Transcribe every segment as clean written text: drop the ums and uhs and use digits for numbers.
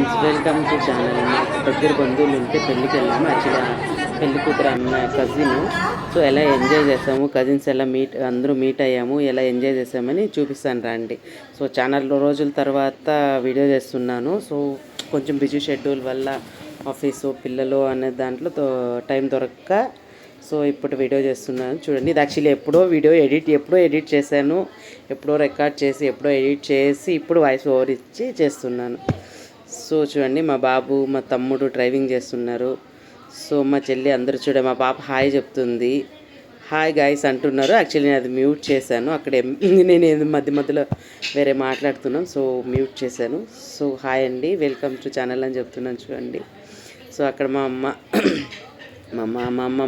Friends, welcome to channel. మాకు దగ్గర బంధువులు ఉంటే పెళ్ళికి వెళ్ళాము. యాక్చువల్గా పెళ్లి కూతురు అన్న కజిన్. సో ఎలా ఎంజాయ్ చేసాము, కజిన్స్ ఎలా అందరూ మీట్ అయ్యాము, ఎలా ఎంజాయ్ చేసామని చూపిస్తాను రండి. సో ఛానల్లో రోజుల తర్వాత వీడియో చేస్తున్నాను. సో కొంచెం బిజీ షెడ్యూల్ వల్ల ఆఫీసు పిల్లలు అనే దాంట్లో టైం దొరక్క సో ఇప్పుడు వీడియో చేస్తున్నాను. చూడండి, ఇది యాక్చువల్లీ ఎప్పుడో ఎడిట్ చేశాను, ఎప్పుడో రికార్డ్ చేసి ఎప్పుడో ఎడిట్ చేసి ఇప్పుడు వాయిస్ ఓవర్ ఇచ్చి చేస్తున్నాను. సో చూడండి, మా బాబు మా తమ్ముడు డ్రైవింగ్ చేస్తున్నారు. సో మా చెల్లి అందరూ చూడండి, మా పాప హాయ్ చెప్తుంది, హాయ్ గాయస్ అంటున్నారు. యాక్చువల్లీ నేను అది మ్యూట్ చేశాను. అక్కడ నేను మధ్యలో వేరే మాట్లాడుతున్నాను, సో మ్యూట్ చేశాను. సో హాయ్ అండి, వెల్కమ్ టు ఛానల్ అని చెప్తున్నాను. చూడండి, సో అక్కడ మా అమ్మ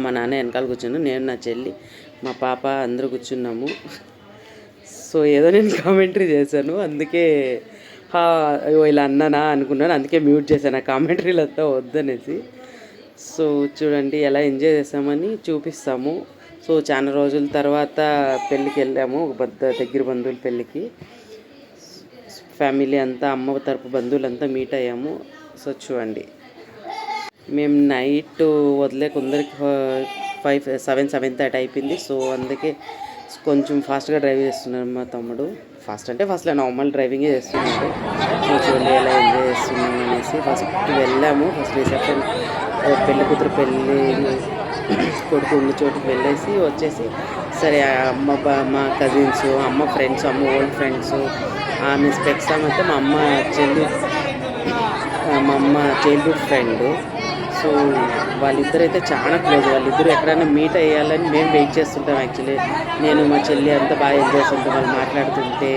మా నాన్న వెనకాల కూర్చున్నాను, నేను నా చెల్లి మా పాప అందరూ కూర్చున్నాము. సో ఏదో నేను కామెంటరీ చేశాను, అందుకే ఇలా అన్నానా అనుకున్నాను, అందుకే మ్యూట్ చేశాను ఆ కామెంటరీలతో వద్దనేసి. సో చూడండి ఎలా ఎంజాయ్ చేసామని చూపిస్తాము. సో చాలా రోజుల తర్వాత పెళ్ళికి వెళ్ళాము, ఒక దగ్గర బంధువుల పెళ్ళికి. ఫ్యామిలీ అంతా, అమ్మ తరపు బంధువులంతా మీట్ అయ్యాము. సో చూడండి, మేము నైట్ వదిలే కొందరికి 7:30 అయిపోయింది. సో అందుకే కొంచెం ఫాస్ట్గా డ్రైవ్ చేస్తున్నాడు మా తమ్ముడు. ఫాస్ట్ అంటే ఫస్ట్లో నార్మల్ డ్రైవింగే చేస్తున్నాడు. సో చూడండి ఎలా ఎంజాయ్ చేస్తున్నాం అనేసి. ఫస్ట్ వెళ్ళాము, ఫస్ట్ రిసెప్షన్ పెళ్లి కూతురు పెళ్ళి కొడుకు ఉన్న చోటుకి వెళ్ళేసి వచ్చేసి సరే మా కజిన్స్, అమ్మ ఫ్రెండ్స్, అమ్మ ఓల్డ్ ఫ్రెండ్స్, ఆమె స్పెక్స్ అయితే మా అమ్మ చైల్డ్హుడ్ ఫ్రెండ్. సో వాళ్ళిద్దరు అయితే చాలా క్లోజ్. వాళ్ళిద్దరు ఎక్కడైనా మీట్ అయ్యాలని మేము వెయిట్ చేస్తుంటాం. యాక్చువల్లీ నేను మా చెల్లి అంతా బాగా ఎంజాయ్ చేస్తుంటాం. వాళ్ళు మాట్లాడుతుంటే,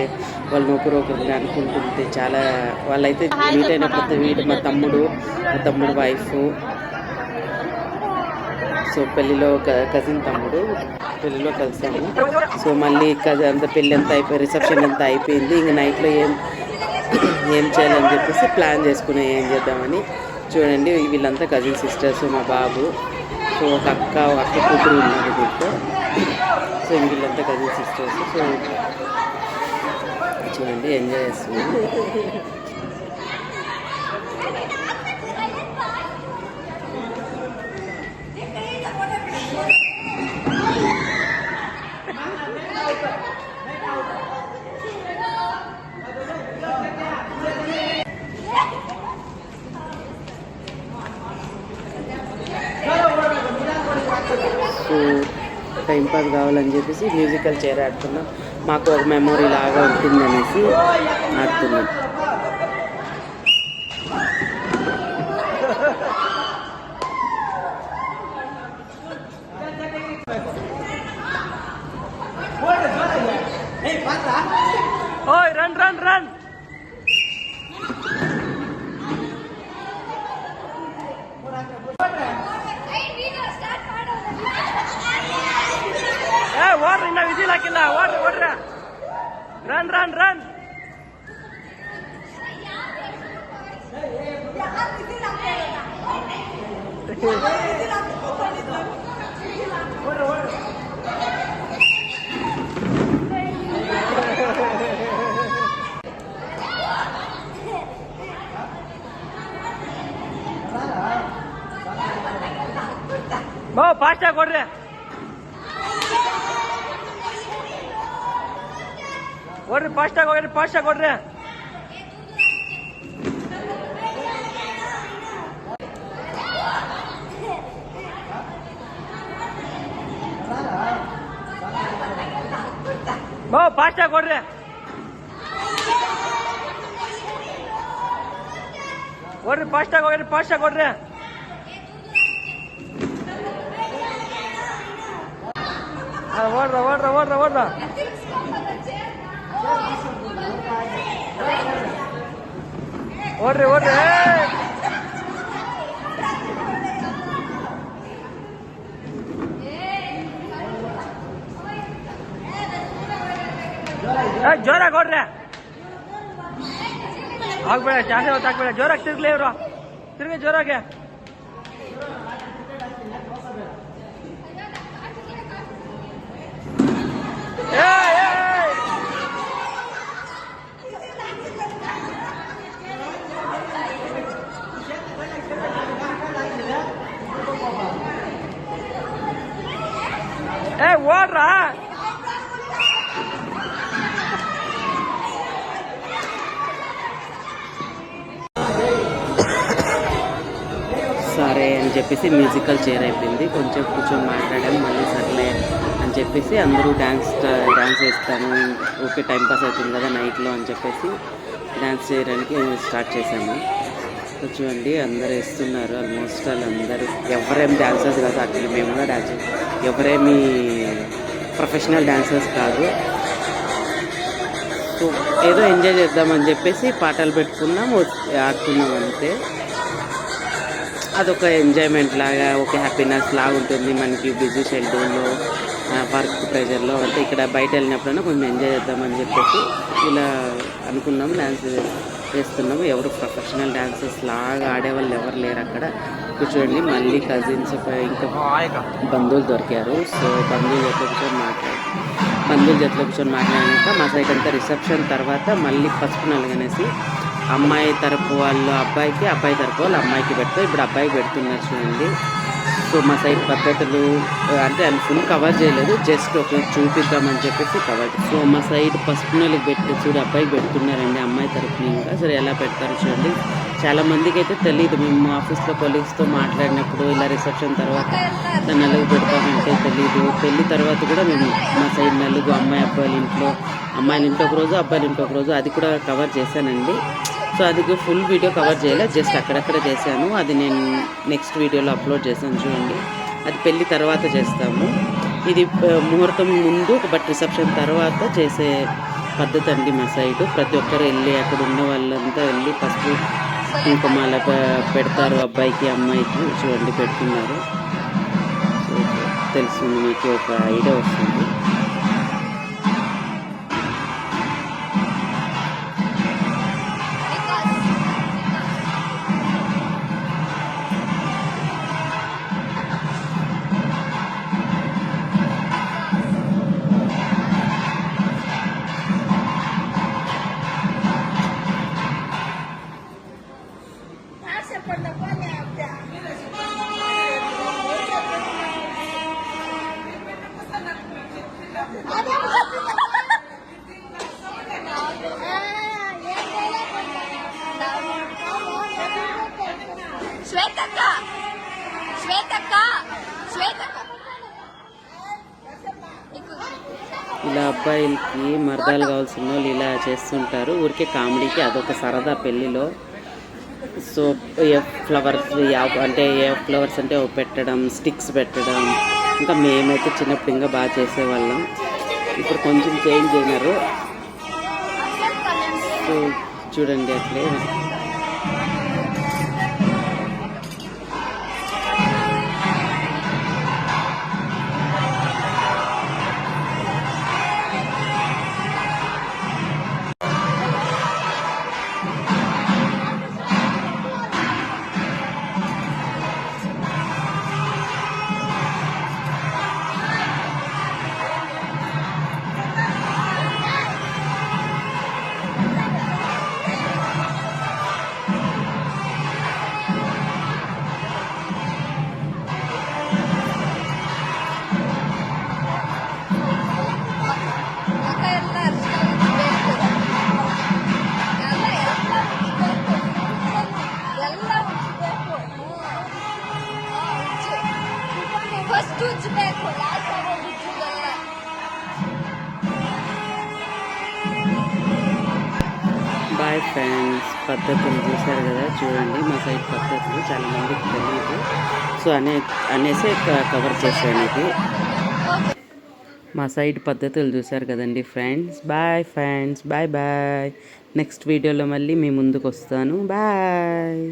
వాళ్ళు ఒకరిని అనుకుంటుంటే చాలా. వాళ్ళైతే మీట్ అయినప్పుడు మా తమ్ముడు వైఫ్, సో పెళ్ళిలో కజిన్ తమ్ముడు పెళ్ళిలో కలిసాము. సో మళ్ళీ అంత పెళ్ళి అంతా అయిపోయి రిసెప్షన్ అంతా అయిపోయింది. ఇంక నైట్లో ఏం చేయాలని చెప్పేసి ప్లాన్ చేసుకుని ఏం చేద్దామని. చూడండి, వీళ్ళంతా కజిన్ సిస్టర్స్, మా బాబు, సో ఒక అక్క కూతురు ఉన్నారు దీంట్లో. సో వీళ్ళంతా కజిన్ సిస్టర్స్. సో చూడండి ఎంజాయ్ చేస్తున్నాం. సో టైంపాస్ కావాలని చెప్పేసి మ్యూజికల్ చైర్ ఆడుతున్నాం. మాకు ఒక మెమొరీ లాగా ఉంటుందనేసి ఆడుతున్నాం. రన్ రన్ రన్ ಓಡ್ರಿ, ಇನ್ನ ವಿಜಿಲ್ ಹಾಕಿಲ್ಲ, ಓಡ್ರಿ ರನ್ ರನ್ ರನ್. ಫಾಸ್ಟಾಗಿ ಕೊಡ್ರಿ. ಓಡ್ರಿ, ಫಾಸ್ಟಾಗಿ ಕೊಡ್ರಿ. ಫಾಸ್ಟಾಗಿ ಕೊಡ್ರಿ. ಓಡ್ರಿ, ಫಾಸ್ಟಾಗಿ ಕೊಡ್ರಿ. ಓಡ್ರ ಓಡ್ರಿ. ಜೋರಾಗಿ ಓಡ್ರಿ, ಆಗ್ಬೇಡ, ಜಾಸ್ತಿ ಹೊತ್ತಾಗ್ಬೇಡ, ಜೋರಾಗಿ ತಿರ್ಗ್ಲಿ ಇವ್ರು, ತಿರ್ಗಿ ಜೋರಾಗಿ. సరే అని చెప్పేసి మ్యూజికల్ చైర్ అయిపోయింది. కొంచెం కూర్చొని మాట్లాడాము, మళ్ళీ సర్లే అని చెప్పేసి అందరూ డ్యాన్స్ వేస్తాము, ఓకే టైంపాస్ అవుతుంది కదా నైట్లో అని చెప్పేసి డ్యాన్స్ చేయడానికి స్టార్ట్ చేశాము. చూడండి అందరు వేస్తున్నారు, ఆల్మోస్ట్ వాళ్ళందరూ ఎవరేం డాన్సర్స్ కాదు, అట్లా మేము కూడా డాన్స్ ఎవరేమి ప్రొఫెషనల్ డాన్సర్స్ కాదు. సో ఏదో ఎంజాయ్ చేద్దామని చెప్పేసి పాటలు పెట్టుకున్నాం, ఆడుకున్నాం అంతే. అదొక ఎంజాయ్మెంట్ లాగా, ఒక హ్యాపీనెస్ లాగా ఉంటుంది మనకి. బిజీ షెడ్యూల్లో వర్క్ ప్రెషర్లో అంటే ఇక్కడ బయట వెళ్ళినప్పుడైనా కొంచెం ఎంజాయ్ చేద్దామని చెప్పేసి ఇలా అనుకున్నాము, డ్యాన్స్ చేస్తున్నాము. ఎవరు ప్రొఫెషనల్ డాన్సర్స్ లాగా ఆడేవాళ్ళు ఎవరు లేరు అక్కడ. కూర్చోండి మళ్ళీ కజిన్స్ ఇంకా బంధువులు దొరికారు. సో బంధువులు జతలో కూర్చొని మాట్లాడాక మా సైడ్ అంతా రిసెప్షన్ తర్వాత మళ్ళీ పసుపు నలుగనేసి అమ్మాయి తరపు వాళ్ళు అబ్బాయికి, అబ్బాయి తరపు వాళ్ళు అమ్మాయికి పెడతారు. ఇప్పుడు అబ్బాయికి పెడుతున్నారు చూడండి. సో మా సైడ్ పద్ధతులు అంటే అది ఫుల్ కవర్ చేయలేదు, జస్ట్ ఒక చూపిద్దామని చెప్పేసి కవర్. సో మా సైడ్ పసుపు నలుగు పెట్టి చూడు అబ్బాయికి పెడుతున్నారండి, అమ్మాయి తరపుని. ఇంకా సరే ఎలా పెడతారు చూడండి. చాలా మందికి అయితే తెలియదు. మేము ఆఫీస్లో కొలీగ్స్తో మాట్లాడినప్పుడు ఇలా రిసెప్షన్ తర్వాత నలుగు పెడతామంటే తెలీదు. పెళ్లి తర్వాత కూడా మేము మా సైడ్ నలుగు అబ్బాయిల ఇంట్లో, అమ్మాయిల ఇంట్లో ఒక రోజు, అబ్బాయిల ఇంట్లో ఒక రోజు, అది కూడా కవర్ చేశానండి. సో అది ఫుల్ వీడియో కవర్ చేయలేదు, జస్ట్ అక్కడక్కడ చేశాను. అది నేను నెక్స్ట్ వీడియోలో అప్లోడ్ చేశాను చూడండి. అది పెళ్ళి తర్వాత చేస్తాము. ఇది ముహూర్తం ముందు బట్ రిసెప్షన్ తర్వాత చేసే పద్ధతి అండి మా సైడు. ప్రతి ఒక్కరు వెళ్ళి అక్కడ ఉన్న వాళ్ళంతా వెళ్ళి పసుపు కుంకుమాల పెడతారు అబ్బాయికి అమ్మాయికి. చూడండి పెడుతున్నారు. తెలుస్తుంది మీకు, ఒక ఐడియా వస్తుంది. ఇలా అబ్బాయిలకి మర్దాలు కావాల్సిన వాళ్ళు ఇలా చేస్తుంటారు, ఊరికే కామెడీకి. అదొక సరదా పెళ్ళిలో. సో ఫ్లవర్స్ అంటే ఏ ఫ్లవర్స్ అంటే పెట్టడం, స్టిక్స్ పెట్టడం. ఇంకా మేమైతే చిన్నప్పుడు ఇంకా బాగా చేసేవాళ్ళం. ఇప్పుడు కొంచెం చేంజ్ అయినారు. సో చూడండి అట్లే బాయ్ ఫ్రెండ్స్. పద్ధతులు చూశారు కదా, చూడండి మా సైడ్ పద్ధతులు చాలామందికి తెలియదు. సో అనేసి కవర్ చేశాను ఇది. మా సైడ్ పద్ధతులు చూశారు కదండి friends. Bye friends, bye bye. Next వీడియోలో మళ్ళీ మీ ముందుకు వస్తాను. బాయ్.